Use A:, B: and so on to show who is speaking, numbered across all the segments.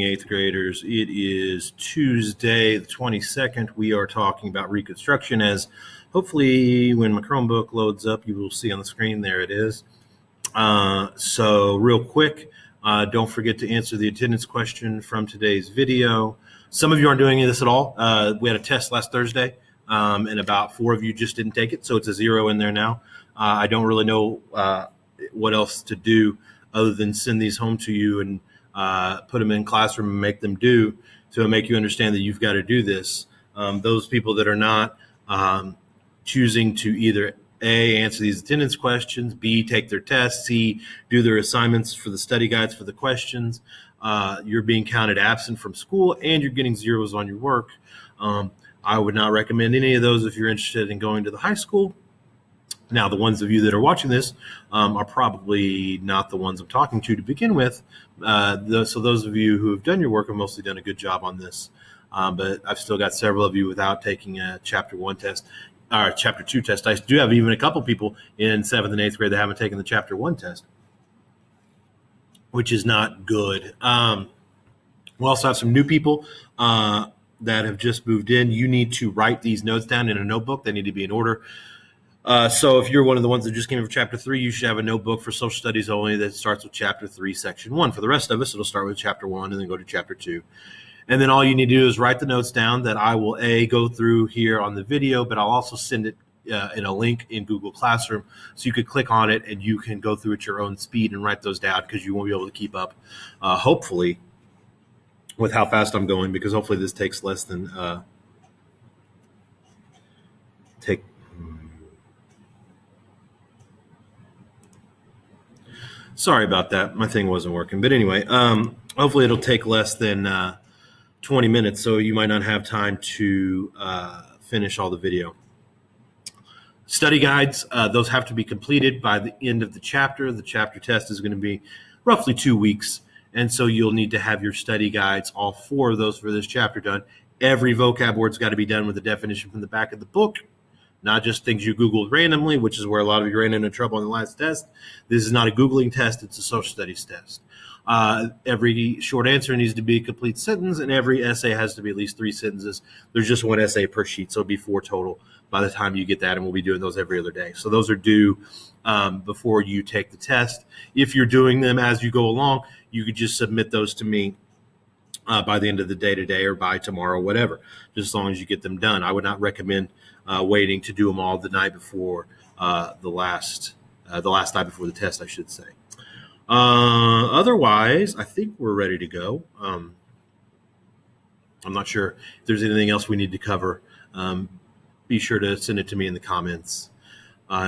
A: Eighth graders. It is Tuesday, the 22nd. We are talking about Reconstruction, as hopefully when my Chromebook loads up, you will see on the screen. There it is. So real quick, don't forget to answer the attendance question from today's video. Some of you aren't doing this at all. We had a test last Thursday, and about 4 of you just didn't take it, so it's a 0 in there now. I don't really know what else to do other than send these home to you and put them in classroom and make them do to make you understand that you've got to do this. Those people that are not choosing to either A, answer these attendance questions, B, take their tests, C, do their assignments for the study guides for the questions, you're being counted absent from school and you're getting zeros on your work. I would not recommend any of those if you're interested in going to the high school. Now, the ones of you that are watching this are probably not the ones I'm talking to begin with. So those of you who have done your work have mostly done a good job on this. But I've still got several of you without taking a Chapter 1 test or Chapter 2 test. I do have even a couple people in 7th and 8th grade that haven't taken the Chapter 1 test, which is not good. We also have some new people that have just moved in. You need to write these notes down in a notebook. They need to be in order. So if you're one of the ones that just came in for Chapter 3, you should have a notebook for social studies only that starts with Chapter 3, Section 1. For the rest of us, it'll start with Chapter 1 and then go to Chapter 2. And then all you need to do is write the notes down that I will, go through here on the video, but I'll also send it in a link in Google Classroom. So you could click on it and you can go through at your own speed and write those down because you won't be able to keep up, hopefully, with how fast I'm going, because hopefully this takes less than Sorry about that. My thing wasn't working. But anyway, hopefully it'll take less than 20 minutes, so you might not have time to finish all the video. Study guides, those have to be completed by the end of the chapter. The chapter test is going to be roughly 2 weeks, and so you'll need to have your study guides, all 4 of those for this chapter, done. Every vocab word's got to be done with the definition from the back of the book. Not just things you Googled randomly, which is where a lot of you ran into trouble on the last test. This is not a Googling test, it's a social studies test. Every short answer needs to be a complete sentence, and every essay has to be at least 3 sentences. There's just 1 essay per sheet, so it'll be 4 total by the time you get that, and we'll be doing those every other day. So those are due before you take the test. If you're doing them as you go along, you could just submit those to me by the end of the day today or by tomorrow, whatever, just as long as you get them done. I would not recommend waiting to do them all the night before the last night before the test, I should say. Otherwise, I think we're ready to go. I'm not sure if there's anything else we need to cover. Be sure to send it to me in the comments.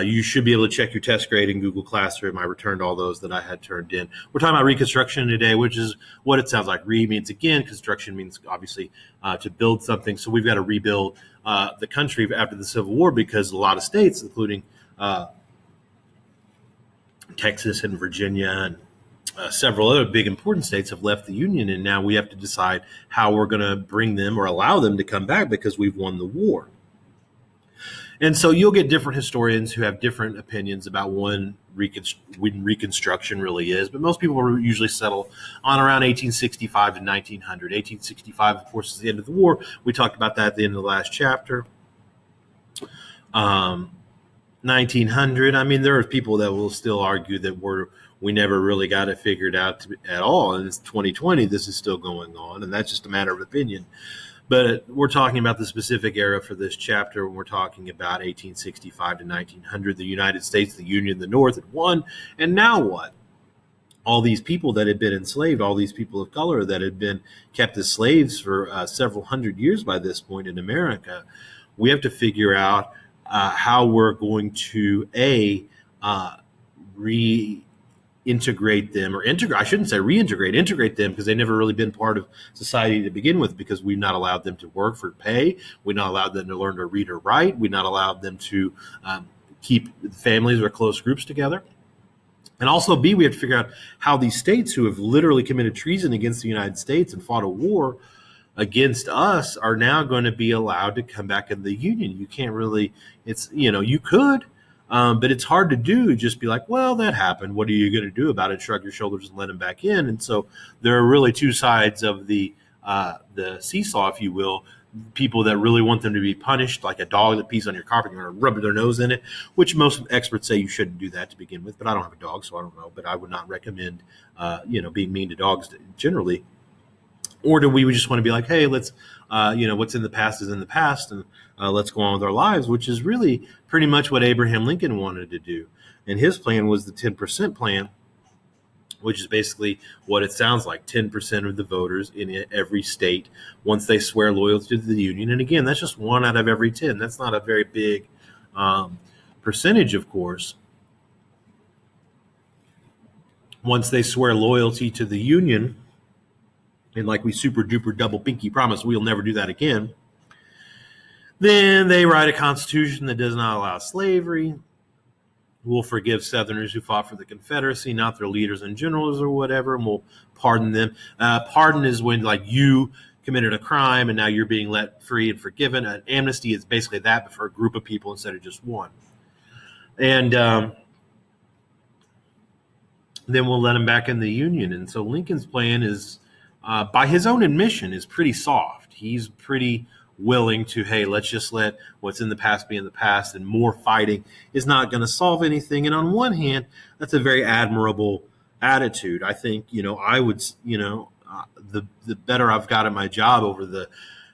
A: You should be able to check your test grade in Google Classroom. I returned all those that I had turned in. We're talking about Reconstruction today, which is what it sounds like. Re means again, construction means obviously to build something. So we've got to rebuild the country after the Civil War, because a lot of states, including Texas and Virginia and several other big important states, have left the Union, and now we have to decide how we're going to bring them or allow them to come back because we've won the war. And so you'll get different historians who have different opinions about when Reconstruction really is, but most people will usually settle on around 1865 to 1900. 1865, of course, is the end of the war. We talked about that at the end of the last chapter. 1900, I mean, there are people that will still argue that we never really got it figured out at all, and it's 2020, this is still going on, and that's just a matter of opinion. But we're talking about the specific era for this chapter when we're talking about 1865 to 1900. The United States, the Union, the North had won, and now what? All these people that had been enslaved, all these people of color that had been kept as slaves for several hundred years by this point in America, we have to figure out how we're going to, reintegrate them, or integrate, I shouldn't say reintegrate, integrate them, because they've never really been part of society to begin with, because we've not allowed them to work for pay. We've not allowed them to learn to read or write. We've not allowed them to keep families or close groups together. And also, B, we have to figure out how these states who have literally committed treason against the United States and fought a war against us are now going to be allowed to come back in the Union. You can't really, you could, But it's hard to do. Just be like, well, that happened. What are you going to do about it? Shrug your shoulders and let him back in. And so there are really two sides of the seesaw, if you will. People that really want them to be punished, like a dog that pees on your carpet, you're going to rub their nose in it, which most experts say you shouldn't do that to begin with. But I don't have a dog, so I don't know. But I would not recommend, being mean to dogs generally. Or do we just want to be like, hey, let's, what's in the past is in the past, and let's go on with our lives, which is really pretty much what Abraham Lincoln wanted to do. And his plan was the 10% plan, which is basically what it sounds like. 10% of the voters in every state, once they swear loyalty to the Union. And again, that's just 1 out of every 10. That's not a very big percentage, of course. Once they swear loyalty to the Union, and like we super duper double pinky promise we'll never do that again, then they write a constitution that does not allow slavery. We'll forgive Southerners who fought for the Confederacy, not their leaders and generals or whatever, and we'll pardon them. Pardon is when, like, you committed a crime and now you're being let free and forgiven. An amnesty is basically that, but for a group of people instead of just one. And then we'll let them back in the Union. And so Lincoln's plan is, by his own admission, is pretty soft. He's pretty willing to, hey, let's just let what's in the past be in the past, and more fighting is not going to solve anything. And on one hand, that's a very admirable attitude. I think, I would, the better I've got at my job over the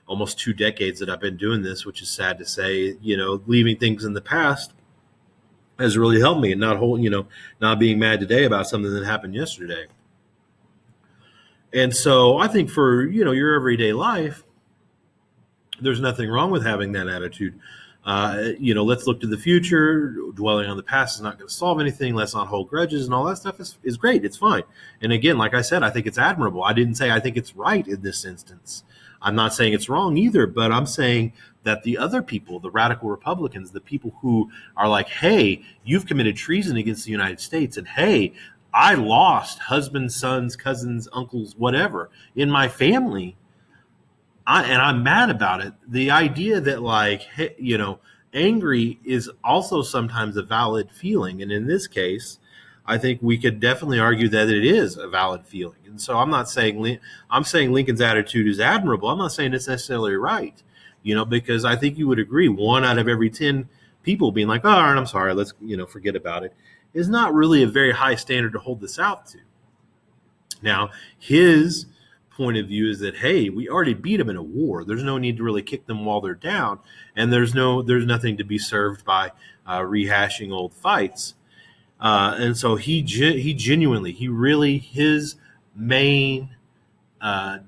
A: almost 2 decades that I've been doing this, which is sad to say, leaving things in the past has really helped me, and not being mad today about something that happened yesterday. And so I think for, your everyday life, there's nothing wrong with having that attitude. Let's look to the future. Dwelling on the past is not going to solve anything. Let's not hold grudges, and all that stuff is great. It's fine. And again, like I said, I think it's admirable. I didn't say I think it's right in this instance. I'm not saying it's wrong either, but I'm saying that the other people, the radical Republicans, the people who are like, hey, you've committed treason against the United States, and hey, I lost husbands, sons, cousins, uncles, whatever in my family, and I'm mad about it. The idea that, angry is also sometimes a valid feeling. And in this case, I think we could definitely argue that it is a valid feeling. And so I'm saying Lincoln's attitude is admirable. I'm not saying it's necessarily right, because I think you would agree 1 out of every 10 people being like, oh, all right, I'm sorry, let's, forget about it, is not really a very high standard to hold the South to. Now, his point of view is that, hey, we already beat them in a war. There's no need to really kick them while they're down, and there's nothing to be served by rehashing old fights. And so his main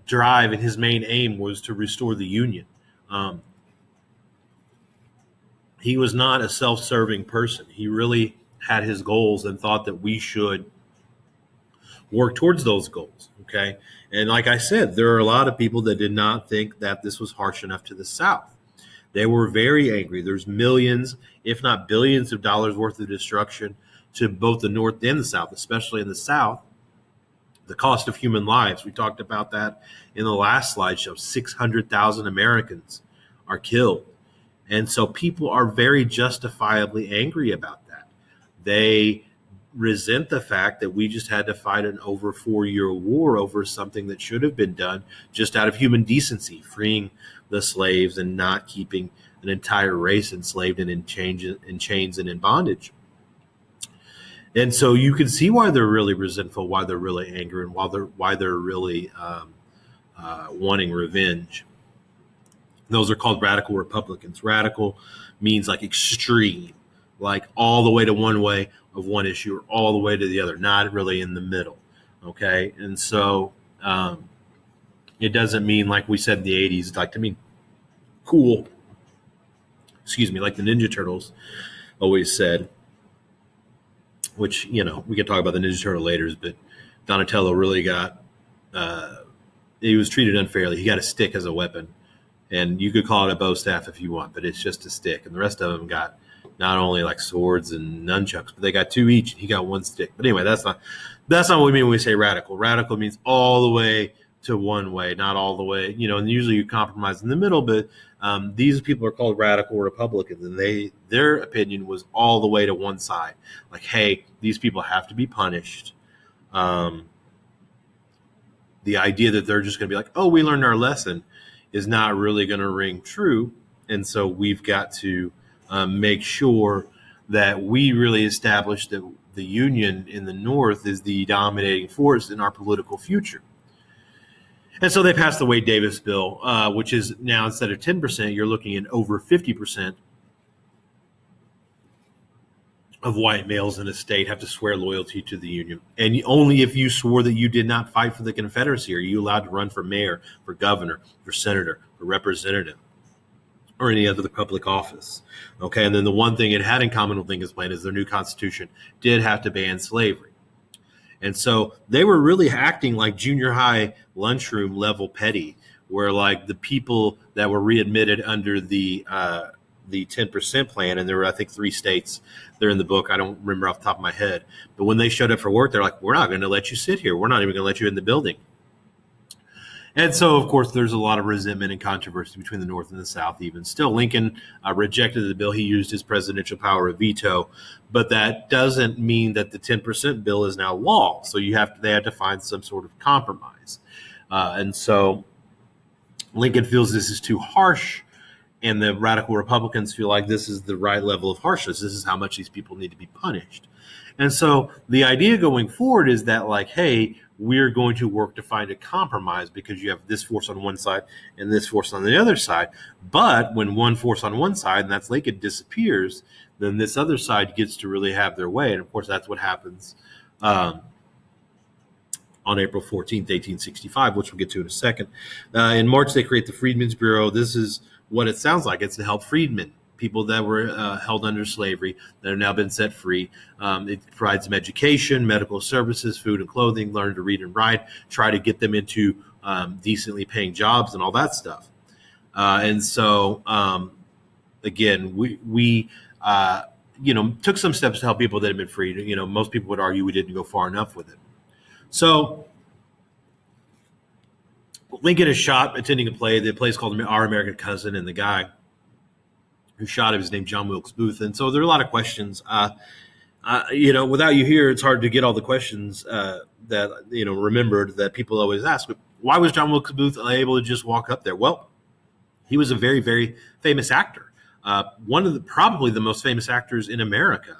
A: drive and his main aim was to restore the Union. He was not a self-serving person. He really had his goals and thought that we should work towards those goals. Okay. And like I said, there are a lot of people that did not think that this was harsh enough to the South. They were very angry. There's millions, if not billions of dollars worth of destruction to both the North and the South, especially in the South. The cost of human lives. We talked about that in the last slideshow. 600,000 Americans are killed. And so people are very justifiably angry about that. They resent the fact that we just had to fight an over 4-year war over something that should have been done just out of human decency, freeing the slaves and not keeping an entire race enslaved and in chains and in bondage. And so you can see why they're really resentful, why they're really angry, and why they're really wanting revenge. Those are called radical Republicans. Radical means like extreme, like all the way to one way of one issue or all the way to the other, not really in the middle. Okay. And so it doesn't mean, like we said in the 80s, like to mean cool, like the Ninja Turtles always said, which, we could talk about the Ninja Turtle later, but Donatello really he was treated unfairly. He got a stick as a weapon. And you could call it a bow staff if you want, but it's just a stick. And the rest of them got not only like swords and nunchucks, but they got 2 each. And he got 1 stick. But anyway, that's not what we mean when we say radical. Radical means all the way to one way, not all the way, and usually you compromise in the middle, but these people are called radical Republicans, and their opinion was all the way to one side. Like, hey, these people have to be punished. The idea that they're just going to be like, oh, we learned our lesson is not really going to ring true. And so we've got to make sure that we really establish that the Union in the North is the dominating force in our political future. And so they passed the Wade Davis bill, which is now, instead of 10%, you're looking at over 50% of white males in a state have to swear loyalty to the Union. And only if you swore that you did not fight for the Confederacy are you allowed to run for mayor, for governor, for senator, for representative, or any other public office. Okay, and then the one thing it had in common with Lincoln's plan is their new Constitution did have to ban slavery. And so they were really acting like junior high lunchroom level petty, where like the people that were readmitted under the 10% plan, and there were, I think, 3 states. They're in the book. I don't remember off the top of my head. But when they showed up for work, they're like, we're not going to let you sit here. We're not even going to let you in the building. And so, of course, there's a lot of resentment and controversy between the North and the South even. Still, Lincoln rejected the bill. He used his presidential power of veto. But that doesn't mean that the 10% bill is now law. So they have to find some sort of compromise. And so Lincoln feels this is too harsh. And the radical Republicans feel like this is the right level of harshness. This is how much these people need to be punished. And so the idea going forward is that, like, hey, we're going to work to find a compromise because you have this force on one side and this force on the other side. But when one force on one side, and that's Lincoln, disappears, then this other side gets to really have their way. And, of course, that's what happens on April 14th, 1865, which we'll get to in a second. In March, they create the Freedmen's Bureau. This is what it sounds like. It's to help freedmen, people that were held under slavery that have now been set free. It provides them education, medical services, food and clothing, learn to read and write, try to get them into decently paying jobs and all that stuff. And so, again, we took some steps to help people that had been freed. Most people would argue we didn't go far enough with it. So Lincoln is shot attending a play. The play is called Our American Cousin, and the guy who shot him is named John Wilkes Booth. And so there are a lot of questions. Without you here, it's hard to get all the questions that remembered that people always ask. But why was John Wilkes Booth able to just walk up there? Well, he was a very, very famous actor. One of probably the most famous actors in America,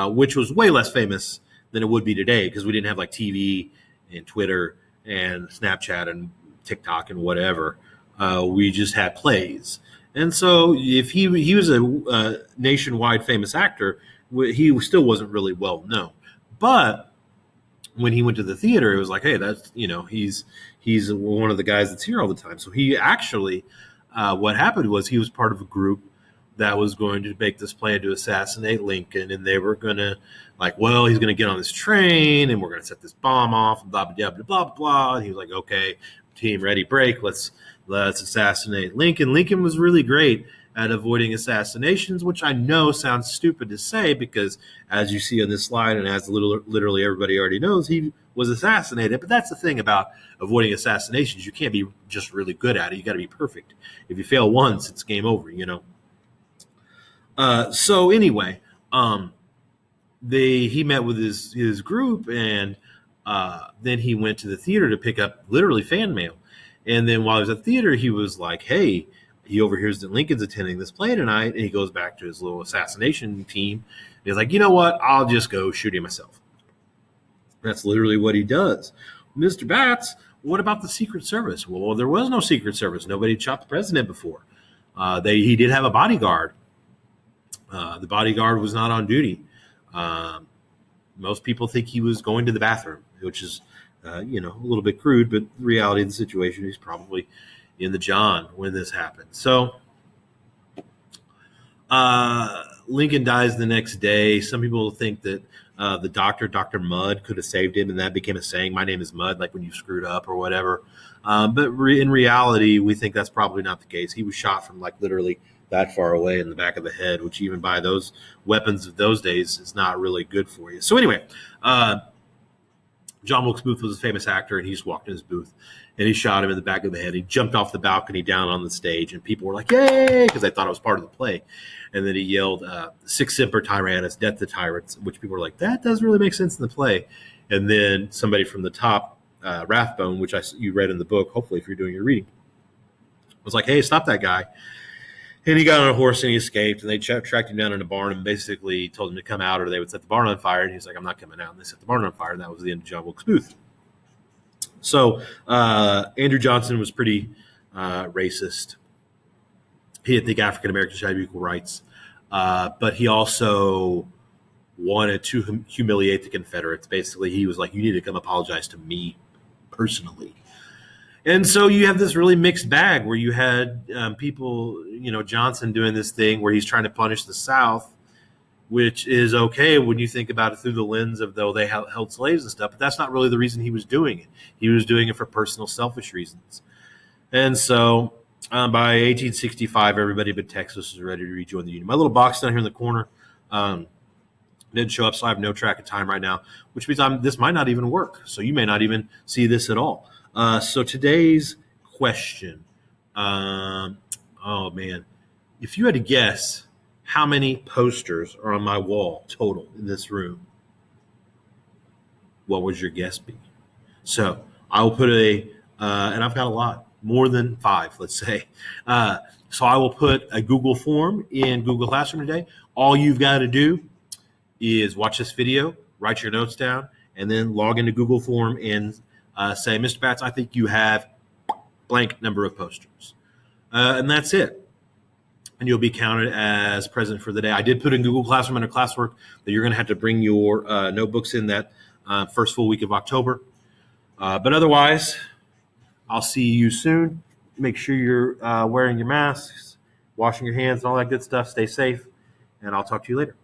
A: which was way less famous than it would be today because we didn't have like TV and Twitter and Snapchat and TikTok and whatever. We just had plays. And so if he was a nationwide famous actor, he still wasn't really well known. But when he went to the theater, it was like, hey, that's, he's one of the guys that's here all the time. So he actually, what happened was he was part of a group that was going to make this plan to assassinate Lincoln. And they were going to he's going to get on this train and we're going to set this bomb off and blah, blah, blah, blah, blah. And he was like, okay, team ready, break. Let's assassinate Lincoln. Lincoln was really great at avoiding assassinations, which I know sounds stupid to say because as you see on this slide and as literally everybody already knows, he was assassinated. But that's the thing about avoiding assassinations. You can't be just really good at it. You got to be perfect. If you fail once, it's game over, So anyway, he met with his group and then he went to the theater to pick up literally fan mail. And then while he was at the theater, he was like, hey, he overhears that Lincoln's attending this play tonight. And he goes back to his little assassination team. And he's like, you know what? I'll just go shoot him myself. That's literally what he does. Mr. Batts, what about the Secret Service? Well, there was no Secret Service. Nobody had shot the president before. He did have a bodyguard. The bodyguard was not on duty. Most people think he was going to the bathroom, which is a little bit crude, but the reality of the situation, he's probably in the John when this happened. So Lincoln dies the next day. Some people think that the doctor, Dr. Mudd, could have saved him, and that became a saying, my name is Mudd, like when you screwed up or whatever. But in reality, we think that's probably not the case. He was shot from literally that far away in the back of the head, which even by those weapons of those days is not really good for you. So anyway, John Wilkes Booth was a famous actor, and he just walked in his booth, and he shot him in the back of the head. He jumped off the balcony down on the stage, and people were like, "Yay!" because they thought it was part of the play. And then he yelled, "Sic semper tyrannis, death to tyrants," which people were like, "That doesn't really make sense in the play." And then somebody from the top, Rathbone, which you read in the book, hopefully if you're doing your reading, was like, "Hey, stop that guy." And he got on a horse and he escaped, and they tracked him down in a barn and basically told him to come out or they would set the barn on fire. And he's like, "I'm not coming out." And they set the barn on fire, and that was the end of John Wilkes Booth. So Andrew Johnson was pretty racist. He didn't think African Americans should have equal rights, but he also wanted to humiliate the Confederates. Basically, he was like, "You need to come apologize to me personally." And so you have this really mixed bag where you had people, Johnson doing this thing where he's trying to punish the South, which is okay when you think about it through the lens of though they held slaves and stuff. But that's not really the reason he was doing it. He was doing it for personal, selfish reasons. And so by 1865, everybody but Texas was ready to rejoin the Union. My little box down here in the corner didn't show up, so I have no track of time right now, which means this might not even work. So you may not even see this at all. So today's question, oh man, if you had to guess how many posters are on my wall total in this room, what would your guess be? So I will put and I've got a lot, more than 5, let's say. So I will put a Google form in Google Classroom today. All you've got to do is watch this video, write your notes down, and then log into Google form and say, "Mr. Batts, I think you have blank number of posters." And that's it. And you'll be counted as present for the day. I did put in Google Classroom under classwork that you're going to have to bring your notebooks in that first full week of October. But otherwise, I'll see you soon. Make sure you're wearing your masks, washing your hands, and all that good stuff. Stay safe, and I'll talk to you later.